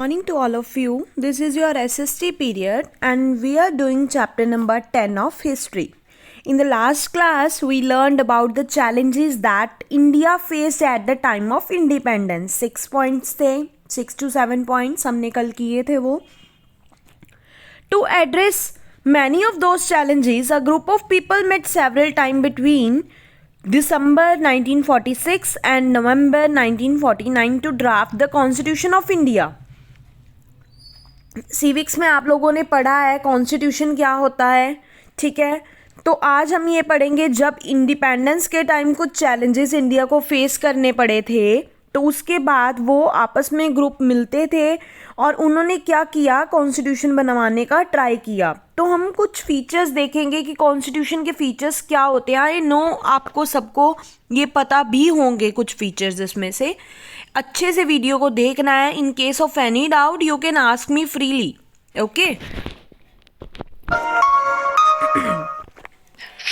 Morning to all of you. This is your SST period and we are doing chapter number 10 of history. In the last class, we learned about the challenges that India faced at the time of independence. 6 points थे, 6 to 7 points हमने कल किए थे वो. To address many of those challenges, a group of people met several times between December 1946 and November 1949 to draft the Constitution of India. Civics में आप लोगों ने पढ़ा है कॉन्स्टिट्यूशन क्या होता है, ठीक है. तो आज हम ये पढ़ेंगे जब इंडिपेंडेंस के टाइम कुछ चैलेंजेस इंडिया को फेस करने पड़े थे, तो उसके बाद वो आपस में ग्रुप मिलते थे और उन्होंने क्या किया, कॉन्स्टिट्यूशन बनवाने का ट्राई किया. तो हम कुछ फीचर्स देखेंगे कि कॉन्स्टिट्यूशन के फीचर्स क्या होते हैं. आई नो आपको सबको ये पता भी होंगे कुछ फीचर्स इसमें से. अच्छे से वीडियो को देखना है. In case of any doubt you can ask me freely. Okay.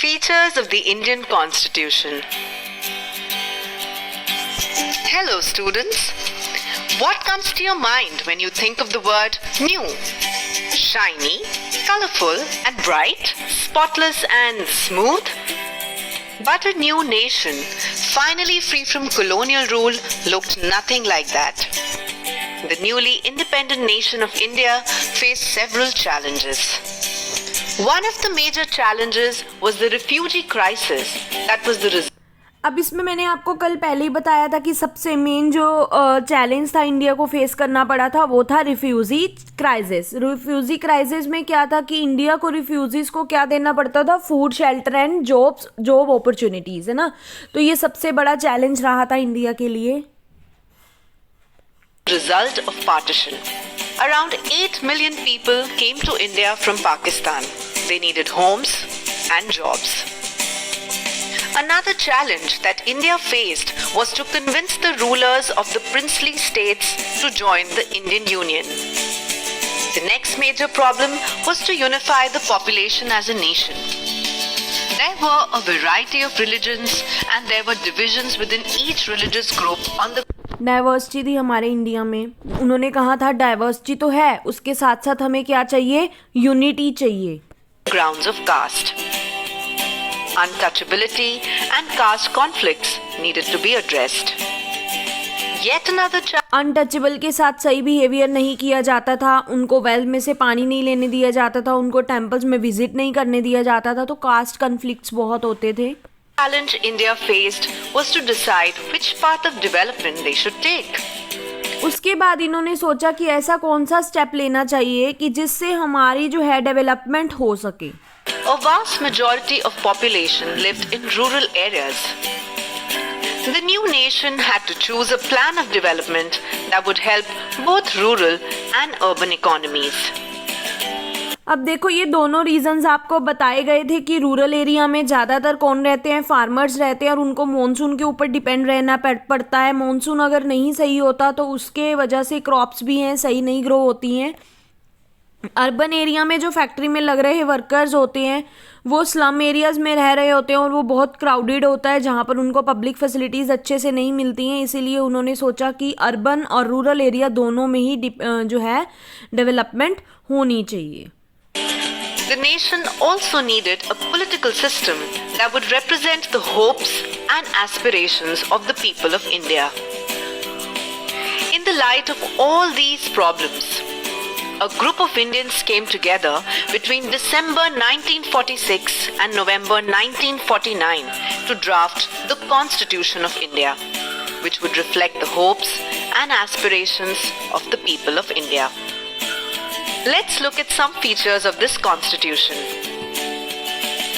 Features of the Indian Constitution. Hello students. What comes to your mind when you think of the word new? Shiny, colorful and bright, spotless and smooth? But a new nation, finally free from colonial rule, looked nothing like that. The newly independent nation of India faced several challenges. One of the major challenges was the refugee crisis that was the result. अब इसमें मैंने आपको कल पहले ही बताया था कि सबसे मेन जो चैलेंज था इंडिया को फेस करना पड़ा था वो था रिफ्यूजी क्राइसिस. रिफ्यूजी क्राइसिस में क्या था कि इंडिया को रिफ्यूजीज को क्या देना पड़ता था, food, shelter and job opportunities, है ना. तो ये सबसे बड़ा चैलेंज रहा था इंडिया के लिए. Result of partition. Around 8 million people came to India from Pakistan. They needed homes and jobs. Another challenge that India faced was to convince the rulers of the princely states to join the Indian Union. The next major problem was to unify the population as a nation. There were a variety of religions and there were divisions within each religious group on the diversity थी हमारे India में. उन्होंने कहा था diversity तो है, उसके साथ साथ हमें क्या चाहिए, यूनिटी चाहिए. grounds of caste. Untouchability and caste conflicts needed to be addressed. Yet another untouchable के साथ सही बिहेवियर नहीं किया जाता था, उनको वेल में से पानी नहीं लेने दिया जाता था, उनको टेम्पल्स में विजिट नहीं करने दिया जाता था. तो कास्ट कन्फ्लिक्ट्स बहुत होते थे. challenge India faced was to decide which path of development they should take. उसके बाद इन्होंने सोचा कि ऐसा कौन सा स्टेप लेना चाहिए कि जिससे हमारी जो है डेवलपमेंट हो सके. A vast majority of population lived in rural areas. The new nation had to choose a plan of development that would help both rural and urban economies. अब देखो ये दोनों रीजंस आपको बताए गए थे कि रूरल एरिया में ज़्यादातर कौन रहते हैं, फार्मर्स रहते हैं और उनको मॉनसून के ऊपर डिपेंड रहना पड़ता है. मॉनसून अगर नहीं सही होता तो उसके वजह से क्रॉप्स भी हैं सही नहीं ग्रो होती हैं. अर्बन एरिया में जो फैक्ट्री में लग रहे वर्कर्स होते हैं वो स्लम एरियाज में रह रहे होते हैं और वो बहुत क्राउडेड होता है जहाँ पर उनको पब्लिक फैसिलिटीज़ अच्छे से नहीं मिलती हैं. इसीलिए उन्होंने सोचा कि अर्बन और रूरल एरिया दोनों में ही जो है डेवलपमेंट होनी चाहिए. The nation also needed a political system that would represent the hopes and aspirations of the people of India. In the light of all these problems, a group of Indians came together between December 1946 and November 1949 to draft the Constitution of India, which would reflect the hopes and aspirations of the people of India. Let's look at some features of this constitution.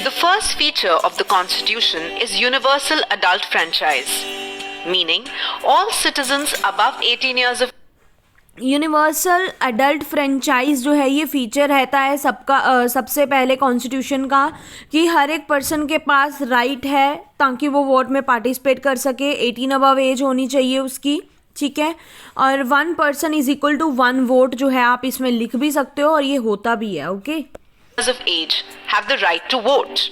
The first feature of the constitution is universal adult franchise, meaning all citizens above 18 years of universal adult franchise जो है ये feature रहता है सबका सबसे पहले constitution का कि हर एक पर्सन के पास राइट है ताकि वो वोट में पार्टिसिपेट कर सके. 18 अबव एज होनी चाहिए उसकी, ठीक है. और 1 person is equal to 1 vote जो है आप इसमें लिख भी सकते हो और ये होता भी है. Okay. of age have the right to vote.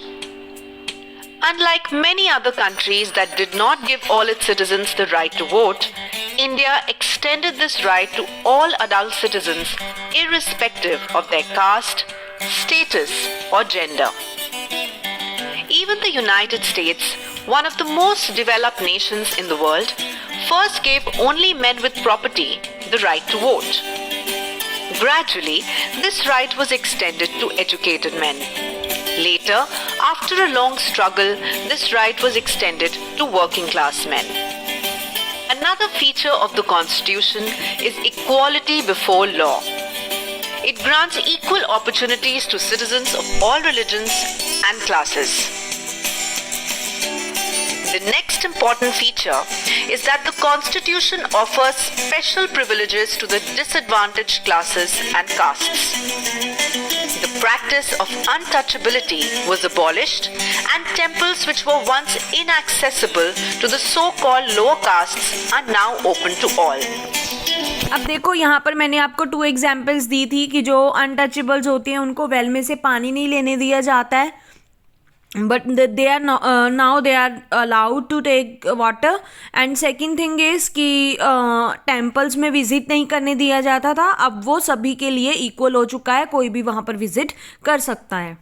Unlike many other countries that did not give all its citizens the right to vote, India extended this right to all adult citizens irrespective of their caste, status, or gender. Even the United States, one of the most developed nations in the world, first gave only men with property the right to vote. Gradually, this right was extended to educated men. Later, after a long struggle, this right was extended to working class men. Another feature of the Constitution is equality before law. It grants equal opportunities to citizens of all religions and classes. The next important feature is that the Constitution offers special privileges to the disadvantaged classes and castes. The practice of untouchability was abolished, and temples which were once inaccessible to the so-called lower castes are now open to all. अब देखो यहाँ पर मैंने आपको 2 examples दी थी कि जो untouchables होती हैं उनको वेल में से पानी नहीं लेने दिया जाता है, but they are now they are allowed to take water. And second thing is कि टेम्पल्स में विजिट नहीं करने दिया जाता था, अब वो सभी के लिए इक्वल हो चुका है, कोई भी वहाँ पर विजिट कर सकता है.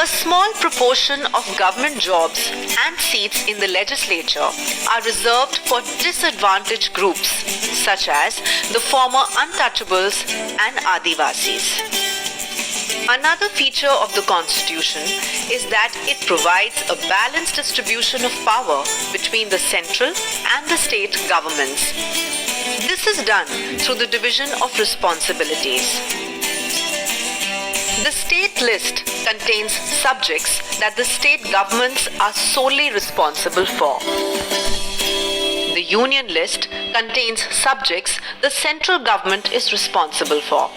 A small proportion of government jobs and seats in the legislature are reserved for disadvantaged groups such as the former untouchables and Adivasis. Another feature of the Constitution is that it provides a balanced distribution of power between the central and the state governments. This is done through the division of responsibilities. The state list contains subjects that the state governments are solely responsible for. The union list contains subjects the central government is responsible for.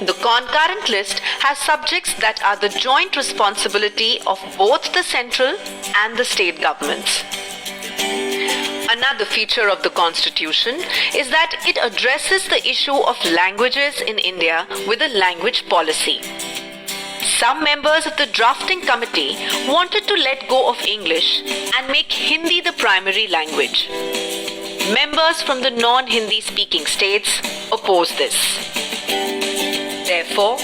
The concurrent list has subjects that are the joint responsibility of both the central and the state governments. Another feature of the Constitution is that it addresses the issue of languages in India with a language policy. Some members of the drafting committee wanted to let go of English and make Hindi the primary language. Members from the non-Hindi speaking states opposed this. Therefore,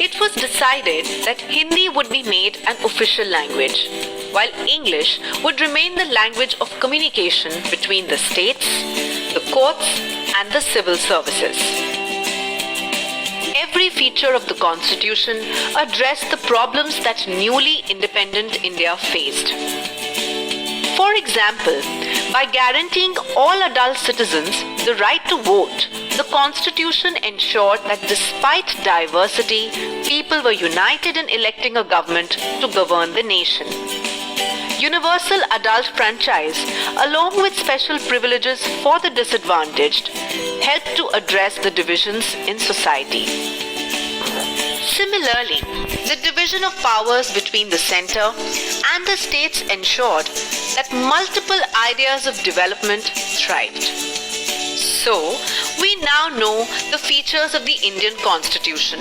it was decided that Hindi would be made an official language, while English would remain the language of communication between the states, the courts, and the civil services. Every feature of the Constitution addressed the problems that newly independent India faced. For example, by guaranteeing all adult citizens the right to vote, the Constitution ensured that despite diversity, people were united in electing a government to govern the nation. Universal adult franchise, along with special privileges for the disadvantaged, helped to address the divisions in society. Similarly, the division of powers between the center and the states ensured that multiple ideas of development thrived. So, we now know the features of the Indian Constitution.